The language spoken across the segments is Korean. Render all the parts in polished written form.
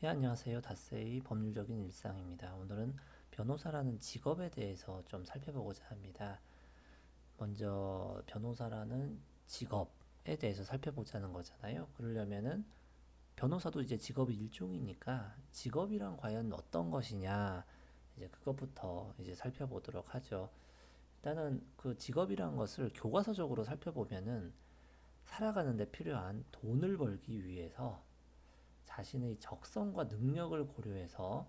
예, 안녕하세요. 다세이 법률적인 일상입니다. 오늘은 변호사라는 직업에 대해서 좀 살펴보고자 합니다. 먼저 변호사라는 직업에 대해서 살펴보자는 거잖아요. 그러려면은 변호사도 이제 직업의 일종이니까 직업이란 과연 어떤 것이냐, 이제 그것부터 이제 살펴보도록 하죠. 일단은 그 직업이란 것을 교과서적으로 살펴보면은 살아가는 데 필요한 돈을 벌기 위해서 자신의 적성과 능력을 고려해서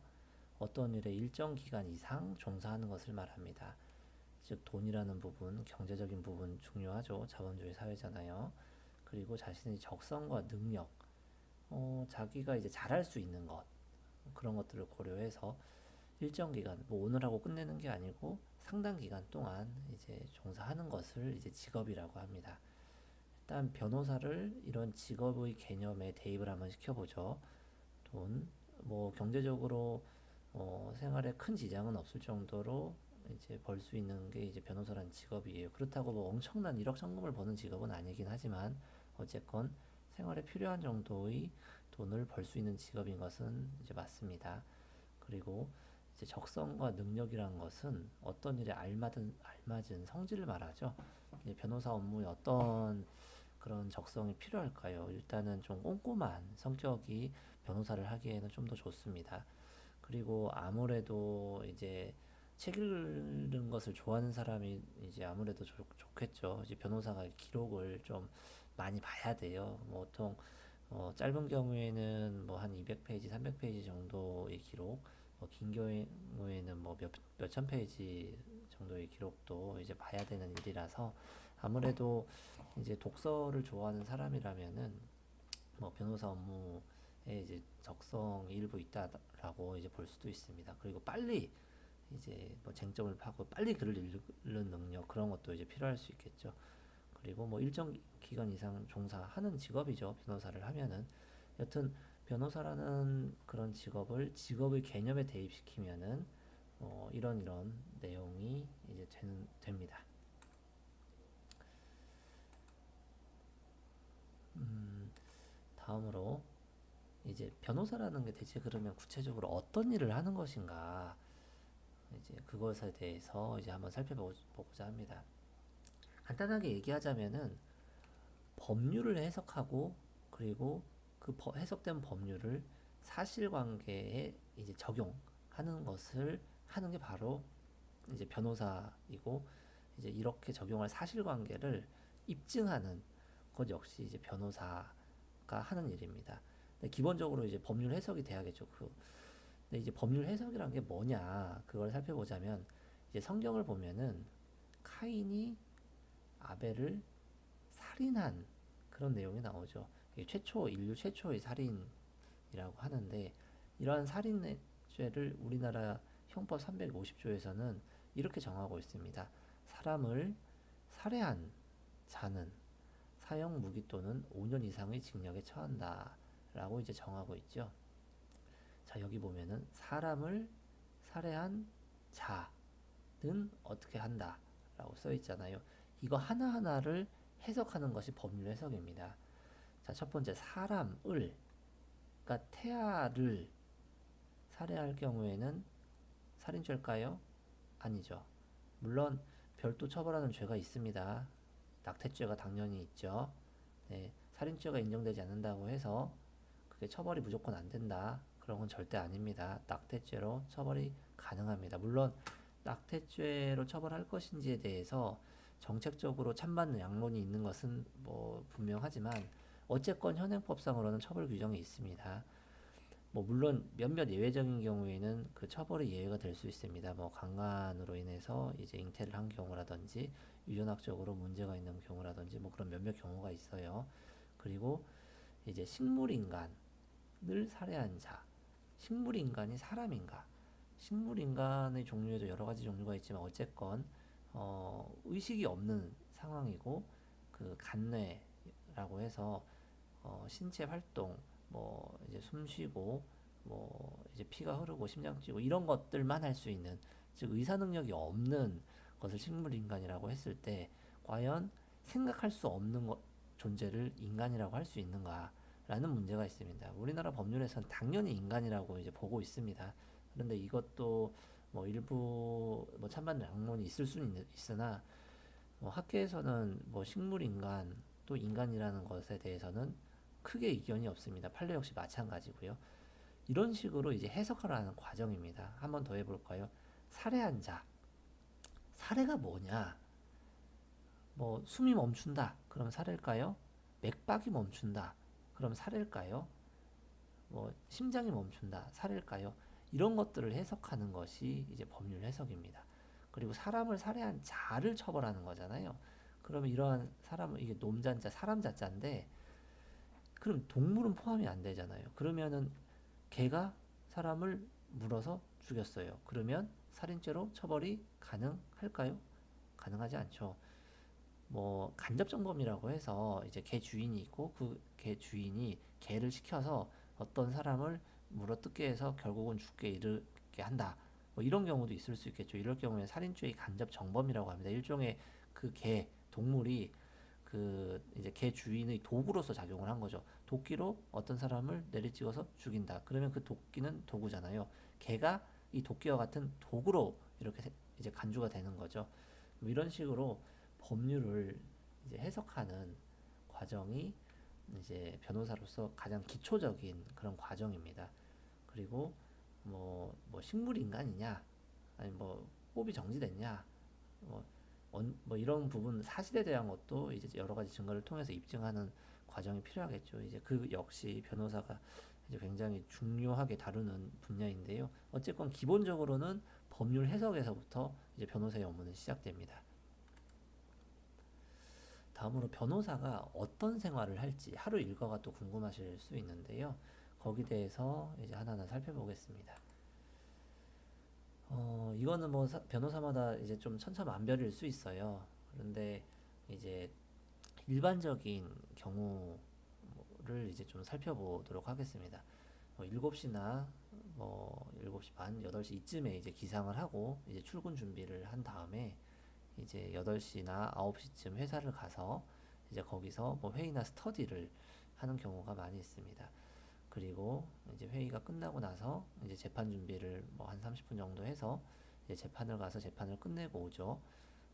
어떤 일에 일정 기간 이상 종사하는 것을 말합니다. 즉 돈이라는 부분, 경제적인 부분 중요하죠. 자본주의 사회잖아요. 그리고 자신의 적성과 능력, 자기가 이제 잘할 수 있는 것, 그런 것들을 고려해서 일정 기간, 뭐 오늘 하고 끝내는 게 아니고 상당 기간 동안 이제 종사하는 것을 이제 직업이라고 합니다. 일단 변호사를 이런 직업의 개념에 대입을 한번 시켜보죠. 돈, 뭐 경제적으로 생활에 큰 지장은 없을 정도로 이제 벌 수 있는 게 이제 변호사라는 직업이에요. 그렇다고 뭐 엄청난 일억 천금을 버는 직업은 아니긴 하지만 어쨌건 생활에 필요한 정도의 돈을 벌 수 있는 직업인 것은 이제 맞습니다. 그리고 이제 적성과 능력이란 것은 어떤 일에 알맞은 성질을 말하죠. 이제 변호사 업무에 어떤 그런 적성이 필요할까요? 일단은 좀 꼼꼼한 성격이 변호사를 하기에는 좀 더 좋습니다. 그리고 아무래도 이제 책 읽는 것을 좋아하는 사람이 이제 아무래도 좋겠죠. 이제 변호사가 기록을 좀 많이 봐야 돼요. 뭐 보통 짧은 경우에는 뭐 한 200페이지, 300페이지 정도의 기록, 긴 경우에는 뭐 몇천 페이지 정도의 기록도 이제 봐야 되는 일이라서 아무래도 이제 독서를 좋아하는 사람이라면은 뭐 변호사 업무에 이제 적성이 일부 있다라고 이제 볼 수도 있습니다. 그리고 빨리 이제 뭐 쟁점을 파고 빨리 글을 읽는 능력 그런 것도 이제 필요할 수 있겠죠. 그리고 뭐 일정 기간 이상 종사하는 직업이죠. 변호사를 하면은 여튼 변호사라는 그런 직업을 직업의 개념에 대입시키면은 이런 내용이 이제 됩니다. 다음으로 이제 변호사라는 게 대체 그러면 구체적으로 어떤 일을 하는 것인가 이제 그것에 대해서 이제 한번 살펴보고자 합니다. 간단하게 얘기하자면은 법률을 해석하고 그리고 그 해석된 법률을 사실관계에 이제 적용하는 것을 하는 게 바로 이제 변호사이고 이제 이렇게 적용할 사실관계를 입증하는 것 역시 이제 변호사가 하는 일입니다. 근데 기본적으로 이제 법률 해석이 돼야겠죠. 근데 이제 법률 해석이란 게 뭐냐 그걸 살펴보자면 이제 성경을 보면은 카인이 아벨을 살인한 그런 내용이 나오죠. 이게 인류 최초의 살인이라고 하는데 이러한 살인의 죄를 우리나라 형법 350조에서는 이렇게 정하고 있습니다. 사람을 살해한 자는 사형 무기 또는 5년 이상의 징역에 처한다. 라고 이제 정하고 있죠. 자, 여기 보면은 사람을 살해한 자는 어떻게 한다. 라고 써 있잖아요. 이거 하나하나를 해석하는 것이 법률 해석입니다. 자, 첫 번째, 사람을, 그러니까 태아를 살해할 경우에는 살인죄일까요? 아니죠. 물론 별도 처벌하는 죄가 있습니다. 낙태죄가 당연히 있죠. 네, 살인죄가 인정되지 않는다고 해서 그게 처벌이 무조건 안 된다. 그런 건 절대 아닙니다. 낙태죄로 처벌이 가능합니다. 물론 낙태죄로 처벌할 것인지에 대해서 정책적으로 찬반 양론이 있는 것은 뭐 분명하지만 어쨌건 현행법상으로는 처벌 규정이 있습니다. 뭐 물론 몇몇 예외적인 경우에는 그 처벌이 예외가 될 수 있습니다. 뭐 강간으로 인해서 이제 잉태를 한 경우라든지 유전학적으로 문제가 있는 경우라든지 뭐 그런 몇몇 경우가 있어요. 그리고 이제 식물인간을 살해한 자, 식물인간이 사람인가? 식물인간의 종류에도 여러 가지 종류가 있지만 어쨌건 의식이 없는 상황이고 그 간뇌라고 해서 신체 활동, 뭐 이제 숨 쉬고 뭐 이제 피가 흐르고 심장 뛰고 이런 것들만 할 수 있는 즉 의사 능력이 없는 것을 식물 인간이라고 했을 때 과연 생각할 수 없는 존재를 인간이라고 할 수 있는가? 라는 문제가 있습니다. 우리나라 법률에서는 당연히 인간이라고 이제 보고 있습니다. 그런데 이것도 뭐 일부 뭐 찬반 양론이 있을 수는 있으나 뭐 학계에서는 뭐 식물 인간 또 인간이라는 것에 대해서는 크게 이견이 없습니다. 판례 역시 마찬가지고요. 이런 식으로 이제 해석하라는 과정입니다. 한번 더 해볼까요? 살해한 자. 살해가 뭐냐? 뭐 숨이 멈춘다. 그럼 살해일까요? 맥박이 멈춘다. 그럼 살해일까요? 뭐 심장이 멈춘다. 살해일까요? 이런 것들을 해석하는 것이 이제 법률 해석입니다. 그리고 사람을 살해한 자를 처벌하는 거잖아요. 그러면 이러한 사람은 이게 놈자자 사람 자자인데 그럼 동물은 포함이 안 되잖아요. 그러면은 개가 사람을 물어서 죽였어요. 그러면 살인죄로 처벌이 가능할까요? 가능하지 않죠. 뭐 간접정범이라고 해서 이제 개 주인이 있고 그 개 주인이 개를 시켜서 어떤 사람을 물어뜯게 해서 결국은 죽게 이르게 한다. 뭐 이런 경우도 있을 수 있겠죠. 이럴 경우에 살인죄의 간접정범이라고 합니다. 일종의 그 개, 동물이 그 이제 개 주인의 도구로서 작용을 한 거죠. 도끼로 어떤 사람을 내리찍어서 죽인다. 그러면 그 도끼는 도구잖아요. 개가 이 도끼와 같은 도구로 이렇게 이제 간주가 되는 거죠. 뭐 이런 식으로 법률을 이제 해석하는 과정이 이제 변호사로서 가장 기초적인 그런 과정입니다. 그리고 뭐 식물 인간이냐, 아니 뭐 호흡이 정지됐냐, 뭐, 뭐 이런 부분 사실에 대한 것도 이제 여러 가지 증거를 통해서 입증하는 과정이 필요하겠죠. 이제 그 역시 변호사가 이제 굉장히 중요하게 다루는 분야인데요. 어쨌건 기본적으로는 법률 해석에서부터 이제 변호사의 업무는 시작됩니다. 다음으로 변호사가 어떤 생활을 할지 하루 일과가 또 궁금하실 수 있는데요. 거기 대해서 이제 하나하나 살펴보겠습니다. 이거는 뭐 변호사마다 이제 좀 천차만별일 수 있어요. 그런데 이제 일반적인 경우를 이제 좀 살펴보도록 하겠습니다. 7시나 뭐 7시 반, 8시 이쯤에 이제 기상을 하고 이제 출근 준비를 한 다음에 이제 8시나 9시쯤 회사를 가서 이제 거기서 뭐 회의나 스터디를 하는 경우가 많이 있습니다. 그리고 이제 회의가 끝나고 나서 이제 재판 준비를 뭐 한 30분 정도 해서 이제 재판을 가서 재판을 끝내고 오죠.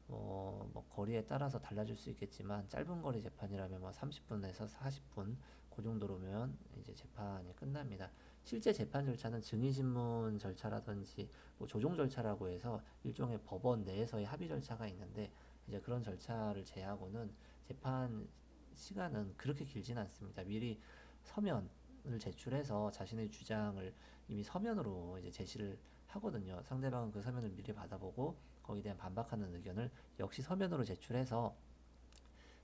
뭐 거리에 따라서 달라질 수 있겠지만 짧은 거리 재판이라면 뭐 30분에서 40분 그 정도로면 이제 재판이 끝납니다. 실제 재판 절차는 증인신문 절차라든지 뭐 조정 절차라고 해서 일종의 법원 내에서의 합의 절차가 있는데 이제 그런 절차를 제하고는 재판 시간은 그렇게 길진 않습니다. 미리 서면을 제출해서 자신의 주장을 이미 서면으로 이제 제시를 하거든요. 상대방은 그 서면을 미리 받아보고 거기에 대한 반박하는 의견을 역시 서면으로 제출해서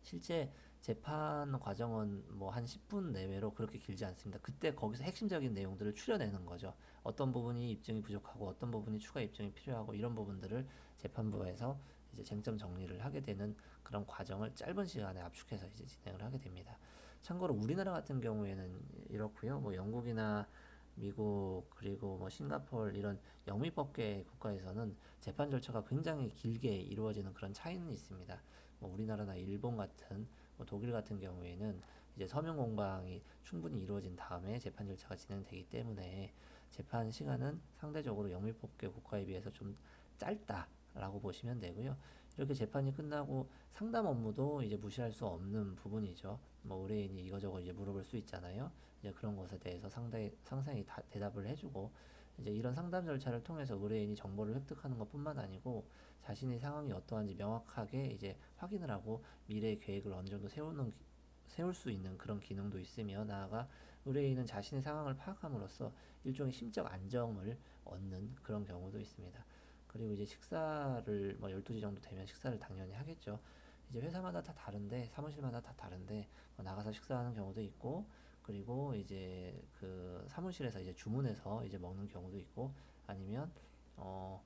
실제 재판 과정은 뭐 한 10분 내외로 그렇게 길지 않습니다. 그때 거기서 핵심적인 내용들을 추려내는 거죠. 어떤 부분이 입증이 부족하고 어떤 부분이 추가 입증이 필요하고 이런 부분들을 재판부에서 이제 쟁점 정리를 하게 되는 그런 과정을 짧은 시간에 압축해서 이제 진행을 하게 됩니다. 참고로 우리나라 같은 경우에는 이렇고요. 뭐 영국이나 미국 그리고 뭐 싱가포르 이런 영미법계 국가에서는 재판 절차가 굉장히 길게 이루어지는 그런 차이는 있습니다. 뭐 우리나라나 일본 같은 뭐 독일 같은 경우에는 이제 서면 공방이 충분히 이루어진 다음에 재판 절차가 진행되기 때문에 재판 시간은 상대적으로 영미법계 국가에 비해서 좀 짧다라고 보시면 되고요. 이렇게 재판이 끝나고 상담 업무도 이제 무시할 수 없는 부분이죠. 뭐 의뢰인이 이거저거 이제 물어볼 수 있잖아요. 이제 그런 것에 대해서 상세히 대답을 해주고 이제 이런 상담 절차를 통해서 의뢰인이 정보를 획득하는 것뿐만 아니고 자신의 상황이 어떠한지 명확하게 이제 확인을 하고 미래의 계획을 어느 정도 세울 수 있는 그런 기능도 있으며 나아가 의뢰인은 자신의 상황을 파악함으로써 일종의 심적 안정을 얻는 그런 경우도 있습니다. 그리고 이제 식사를 뭐 12시 정도 되면 식사를 당연히 하겠죠. 이제 회사마다 다 다른데 사무실마다 다 다른데 뭐 나가서 식사하는 경우도 있고 그리고 이제 그 사무실에서 이제 주문해서 이제 먹는 경우도 있고 아니면 어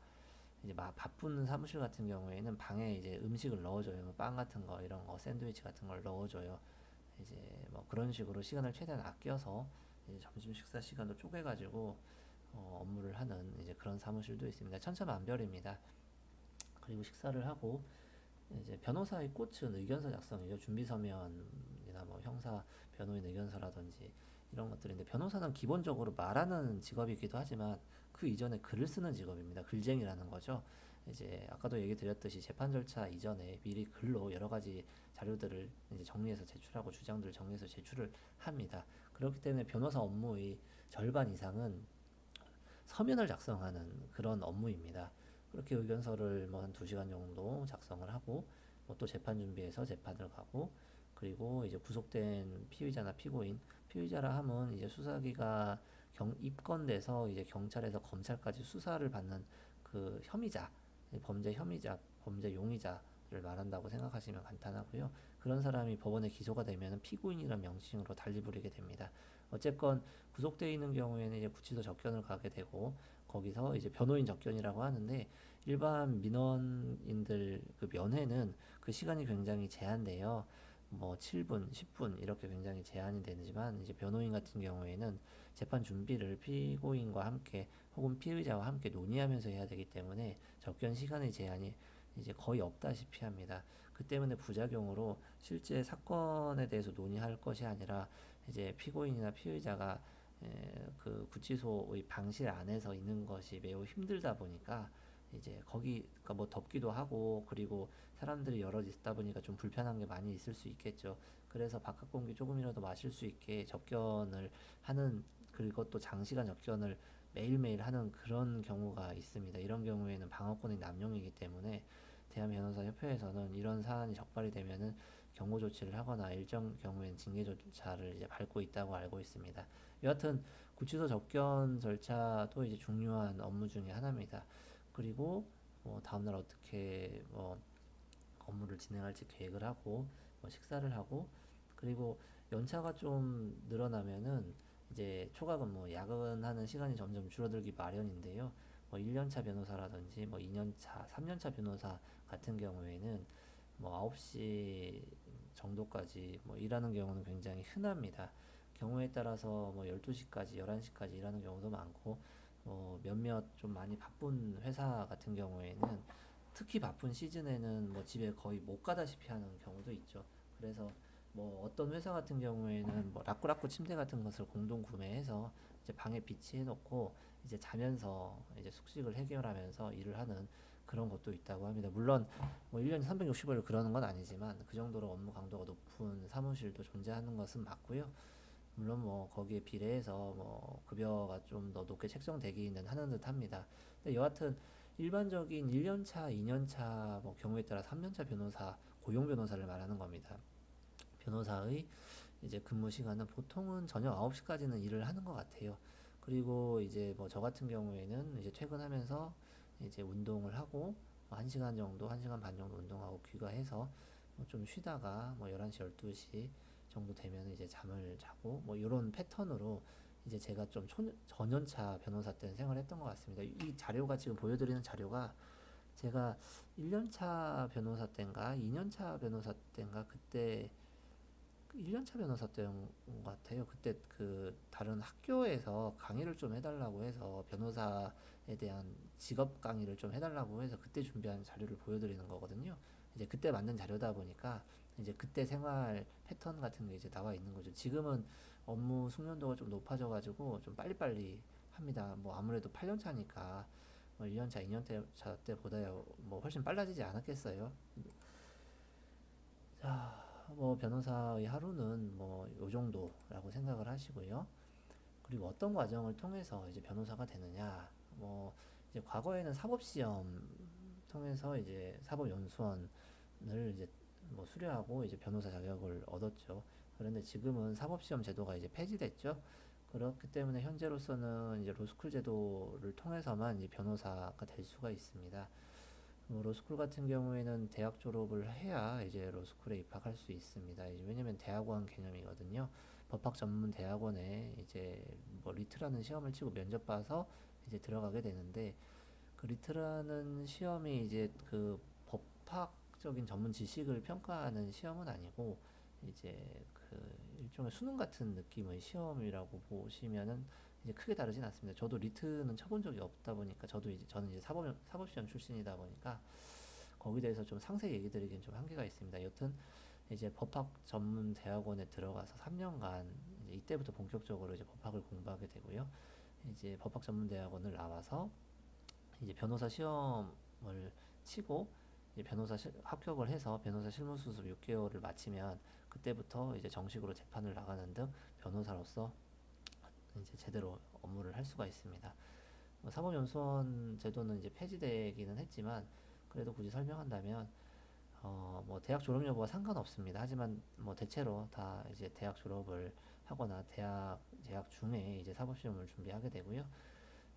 이제 막 바쁜 사무실 같은 경우에는 방에 이제 음식을 넣어줘요. 뭐빵 같은 거 이런 거 샌드위치 같은 걸 넣어줘요. 이제 뭐 그런 식으로 시간을 최대한 아껴서 이제 점심 식사 시간도 쪼개가지고 업무를 하는 이제 그런 사무실도 있습니다. 천차만별입니다. 그리고 식사를 하고 이제 변호사의 꽃은 의견서 작성이죠. 준비 서면이나 뭐 형사 변호인 의견서라든지 이런 것들인데, 변호사는 기본적으로 말하는 직업이기도 하지만 그 이전에 글을 쓰는 직업입니다. 글쟁이라는 거죠. 이제 아까도 얘기 드렸듯이 재판 절차 이전에 미리 글로 여러 가지 자료들을 이제 정리해서 제출하고 주장들을 정리해서 제출을 합니다. 그렇기 때문에 변호사 업무의 절반 이상은 서면을 작성하는 그런 업무입니다. 그렇게 의견서를 뭐 한 2시간 정도 작성을 하고, 뭐 또 재판 준비해서 재판을 가고, 그리고 이제 구속된 피의자나 피고인, 피의자라 함은 이제 수사기가 입건돼서 이제 경찰에서 검찰까지 수사를 받는 그 혐의자, 범죄 혐의자, 범죄 용의자를 말한다고 생각하시면 간단하고요. 그런 사람이 법원에 기소가 되면 피고인이란 명칭으로 달리 부르게 됩니다. 어쨌건 구속되어 있는 경우에는 이제 구치소 접견을 가게 되고, 거기서 이제 변호인 접견이라고 하는데, 일반 민원인들 그 면회는 그 시간이 굉장히 제한돼요. 뭐 7분, 10분 이렇게 굉장히 제한이 되지만, 이제 변호인 같은 경우에는 재판 준비를 피고인과 함께 혹은 피의자와 함께 논의하면서 해야 되기 때문에 접견 시간의 제한이 이제 거의 없다시피 합니다. 그 때문에 부작용으로 실제 사건에 대해서 논의할 것이 아니라 이제 피고인이나 피의자가 그 구치소의 방실 안에서 있는 것이 매우 힘들다 보니까, 이제 거기 그러니까 뭐 덥기도 하고, 그리고 사람들이 여럿 있다 보니까 좀 불편한 게 많이 있을 수 있겠죠. 그래서 바깥 공기 조금이라도 마실 수 있게 접견을 하는, 그리고 또 장시간 접견을 매일매일 하는 그런 경우가 있습니다. 이런 경우에는 방어권이 남용이기 때문에 대한변호사협회에서는 이런 사안이 적발이 되면은 경고 조치를 하거나 일정 경우엔 징계 절차를 이제 밟고 있다고 알고 있습니다. 여하튼 구치소 접견 절차도 이제 중요한 업무 중에 하나입니다. 그리고 뭐 다음날 어떻게 뭐 업무를 진행할지 계획을 하고, 뭐 식사를 하고, 그리고 연차가 좀 늘어나면은 이제 초과근무, 야근하는 시간이 점점 줄어들기 마련인데요. 뭐 1년차 변호사라든지 뭐 2년차, 3년차 변호사 같은 경우에는 뭐 9시 정도까지 뭐 일하는 경우는 굉장히 흔합니다. 경우에 따라서 뭐 12시까지, 11시까지 일하는 경우도 많고, 몇몇 좀 많이 바쁜 회사 같은 경우에는 특히 바쁜 시즌에는 뭐 집에 거의 못 가다시피 하는 경우도 있죠. 그래서 뭐 어떤 회사 같은 경우에는 뭐 라꾸라꾸 침대 같은 것을 공동 구매해서 이제 방에 비치해 놓고 이제 자면서 이제 숙식을 해결하면서 일을 하는 그런 것도 있다고 합니다. 물론 뭐 1년에 365일 그러는 건 아니지만 그 정도로 업무 강도가 높은 사무실도 존재하는 것은 맞고요. 물론 뭐 거기에 비례해서 뭐 급여가 좀 더 높게 책정되기는 하는 듯 합니다. 근데 여하튼 일반적인 1년차, 2년차, 뭐 경우에 따라 3년차 변호사, 고용 변호사를 말하는 겁니다. 변호사의 이제 근무 시간은 보통은 저녁 9시까지는 일을 하는 것 같아요. 그리고 이제 뭐 저 같은 경우에는 이제 퇴근하면서 이제 운동을 하고 뭐 1시간 정도, 1시간 반 정도 운동하고 귀가해서 뭐좀 쉬다가 뭐 11시, 12시 정도 되면 이제 잠을 자고 뭐 이런 패턴으로 이제 제가 좀 전연차 변호사 때는 생활했던 것 같습니다. 이 자료가 지금 보여드리는 자료가 제가 1년차 변호사 때인가 2년차 변호사 때인가 그때 1년차 변호사 때인 것 같아요. 그때 그 다른 학교에서 강의를 좀 해달라고 해서 변호사에 대한 직업 강의를 좀 해달라고 해서 그때 준비한 자료를 보여드리는 거거든요. 이제 그때 만든 자료다 보니까 이제 그때 생활 패턴 같은 게 이제 나와 있는 거죠. 지금은 업무 숙련도가 좀 높아져가지고 좀 빨리빨리 합니다. 뭐 아무래도 8년 차니까 뭐 1년 차, 2년 차 때보다 뭐 훨씬 빨라지지 않았겠어요. 자, 뭐 변호사의 하루는 뭐 요 정도라고 생각을 하시고요. 그리고 어떤 과정을 통해서 이제 변호사가 되느냐? 뭐 이제 과거에는 사법시험 통해서 이제 사법연수원을 이제 뭐 수료하고 이제 변호사 자격을 얻었죠. 그런데 지금은 사법시험 제도가 이제 폐지됐죠. 그렇기 때문에 현재로서는 이제 로스쿨 제도를 통해서만 이제 변호사가 될 수가 있습니다. 뭐 로스쿨 같은 경우에는 대학 졸업을 해야 이제 로스쿨에 입학할 수 있습니다. 왜냐면 대학원 개념이거든요. 법학 전문 대학원에 이제 뭐 리트라는 시험을 치고 면접 봐서 이제 들어가게 되는데, 그 리트라는 시험이 이제 그 법학적인 전문 지식을 평가하는 시험은 아니고 이제 그 일종의 수능 같은 느낌의 시험이라고 보시면은 이제 크게 다르진 않습니다. 저도 리트는 쳐본 적이 없다 보니까 저는 이제 사법시험 출신이다 보니까 거기에 대해서 좀 상세히 얘기 드리기는 좀 한계가 있습니다. 여튼 이제 법학 전문 대학원에 들어가서 3년간 이제 이때부터 본격적으로 이제 법학을 공부하게 되고요. 이제 법학 전문 대학원을 나와서 이제 변호사 시험을 치고 이제 합격을 해서 변호사 실무 수습 6개월을 마치면 그때부터 이제 정식으로 재판을 나가는 등 변호사로서 이제 제대로 업무를 할 수가 있습니다. 사법연수원 제도는 이제 폐지되기는 했지만 그래도 굳이 설명한다면 뭐 대학 졸업 여부와 상관없습니다. 하지만 뭐 대체로 다 이제 대학 졸업을 하거나 대학 재학 중에 이제 사법시험을 준비하게 되고요.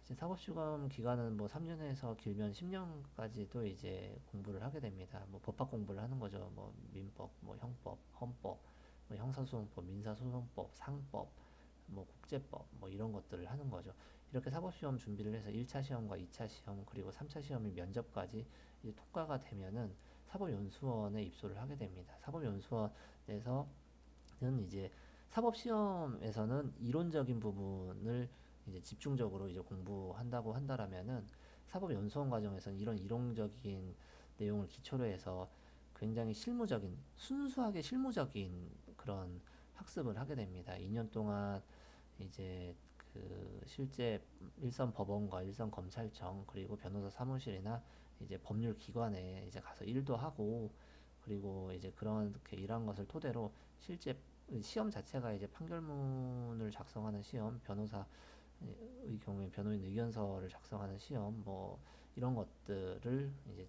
이제 사법시험 기간은 뭐 3년에서 길면 10년까지도 이제 공부를 하게 됩니다. 뭐 법학 공부를 하는 거죠. 뭐 민법, 뭐 형법, 헌법, 뭐 형사소송법, 민사소송법, 상법, 뭐 국제법, 뭐 이런 것들을 하는 거죠. 이렇게 사법시험 준비를 해서 1차 시험과 2차 시험 그리고 3차 시험이 면접까지 이제 통과가 되면은 사법연수원에 입소를 하게 됩니다. 사법연수원에서는 이제 사법시험에서는 이론적인 부분을 이제 집중적으로 이제 공부한다고 한다라면은 사법연수원 과정에서는 이런 이론적인 내용을 기초로 해서 굉장히 실무적인, 순수하게 실무적인 그런 학습을 하게 됩니다. 2년 동안 이제 그 실제 일선 법원과 일선 검찰청 그리고 변호사 사무실이나 이제 법률 기관에 이제 가서 일도 하고 그리고 이제 그렇게 일한 것을 토대로 실제 시험 자체가 이제 판결문을 작성하는 시험, 변호사의 경우에 변호인 의견서를 작성하는 시험, 뭐 이런 것들을 이제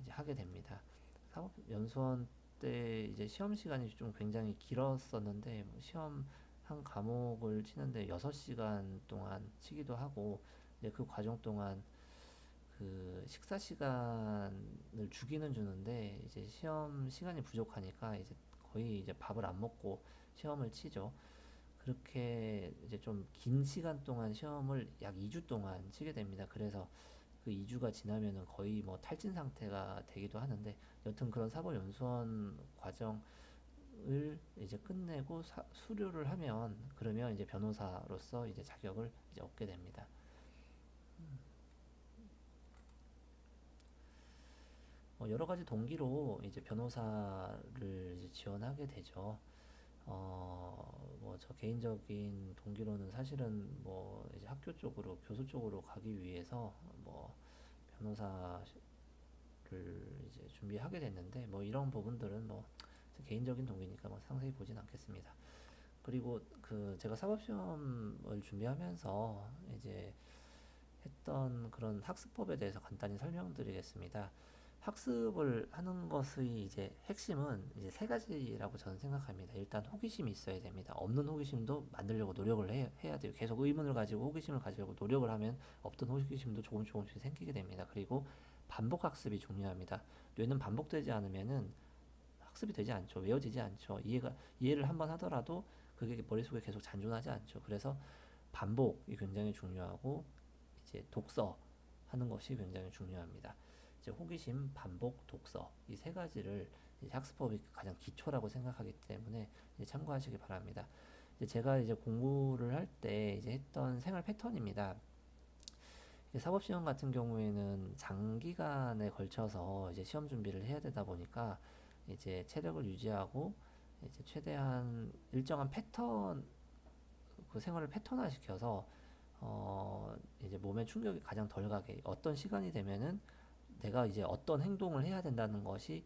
하게 됩니다. 사법연수원 때 이제 시험 시간이 좀 굉장히 길었었는데 뭐 시험 한 과목을 치는데 6시간 동안 치기도 하고 이제 그 과정 동안 그 식사 시간을 주기는 주는데 이제 시험 시간이 부족하니까 이제 거의 이제 밥을 안 먹고 시험을 치죠. 그렇게 이제 좀 긴 시간 동안 시험을 약 2주 동안 치게 됩니다. 그래서 그 2주가 지나면은 거의 뭐 탈진 상태가 되기도 하는데 여튼 그런 사법연수원 과정을 이제 끝내고 수료를 하면 그러면 이제 변호사로서 이제 자격을 이제 얻게 됩니다. 여러 가지 동기로 이제 변호사를 이제 지원하게 되죠. 뭐 저 개인적인 동기로는 사실은 뭐 이제 학교 쪽으로 교수 쪽으로 가기 위해서 뭐 변호사를 이제 준비하게 됐는데 뭐 이런 부분들은 뭐 제 개인적인 동기니까 뭐 상세히 보진 않겠습니다. 그리고 그 제가 사법시험을 준비하면서 이제 했던 그런 학습법에 대해서 간단히 설명드리겠습니다. 학습을 하는 것의 이제 핵심은 이제 세 가지라고 저는 생각합니다. 일단 호기심이 있어야 됩니다. 없는 호기심도 만들려고 노력을 해야 돼요. 계속 의문을 가지고 호기심을 가지려고 노력을 하면 없던 호기심도 조금씩 생기게 됩니다. 그리고 반복 학습이 중요합니다. 뇌는 반복되지 않으면은 학습이 되지 않죠. 외워지지 않죠. 이해를 한번 하더라도 그게 머릿속에 계속 잔존하지 않죠. 그래서 반복이 굉장히 중요하고 이제 독서 하는 것이 굉장히 중요합니다. 이제 호기심, 반복, 독서 이 세 가지를 학습법이 가장 기초라고 생각하기 때문에 참고하시기 바랍니다. 이제 제가 이제 공부를 할 때 이제 했던 생활 패턴입니다. 사법시험 같은 경우에는 장기간에 걸쳐서 이제 시험 준비를 해야 되다 보니까 이제 체력을 유지하고 이제 최대한 일정한 패턴 그 생활을 패턴화 시켜서 이제 몸에 충격이 가장 덜 가게 어떤 시간이 되면은 내가 이제 어떤 행동을 해야 된다는 것이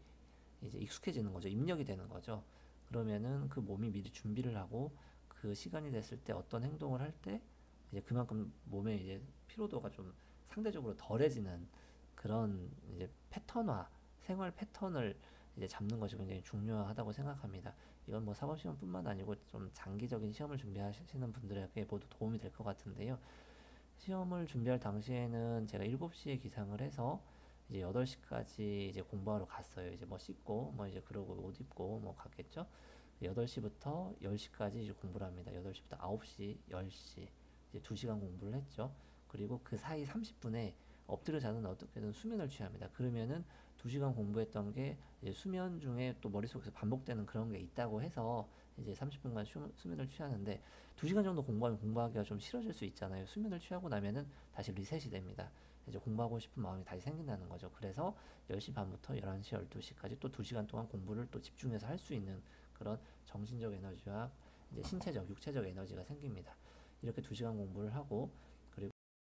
이제 익숙해지는 거죠. 입력이 되는 거죠. 그러면은 그 몸이 미리 준비를 하고 그 시간이 됐을 때 어떤 행동을 할 때 이제 그만큼 몸에 이제 피로도가 좀 상대적으로 덜해지는 그런 이제 패턴화, 생활 패턴을 이제 잡는 것이 굉장히 중요하다고 생각합니다. 이건 뭐 사법시험뿐만 아니고 좀 장기적인 시험을 준비하시는 분들에게 모두 도움이 될 것 같은데요. 시험을 준비할 당시에는 제가 7시에 기상을 해서 이제 8시까지 이제 공부하러 갔어요. 이제 뭐 씻고 뭐 이제 그러고 옷 입고 뭐 갔겠죠. 8시부터 10시까지 이제 공부를 합니다. 8시부터 9시, 10시 이제 2시간 공부를 했죠. 그리고 그 사이 30분에 엎드려 자는 어떻게든 수면을 취합니다. 그러면은 2시간 공부했던 게 이제 수면 중에 또 머릿속에서 반복되는 그런 게 있다고 해서 이제 30분간 수면을 취하는데 2시간 정도 공부하면 공부하기가 좀 싫어질 수 있잖아요. 수면을 취하고 나면은 다시 리셋이 됩니다. 이제 공부하고 싶은 마음이 다시 생긴다는 거죠. 그래서 10시 반부터 11시, 12시까지 또 2시간 동안 공부를 또 집중해서 할 수 있는 그런 정신적 에너지와 이제 신체적, 육체적 에너지가 생깁니다. 이렇게 2시간 공부를 하고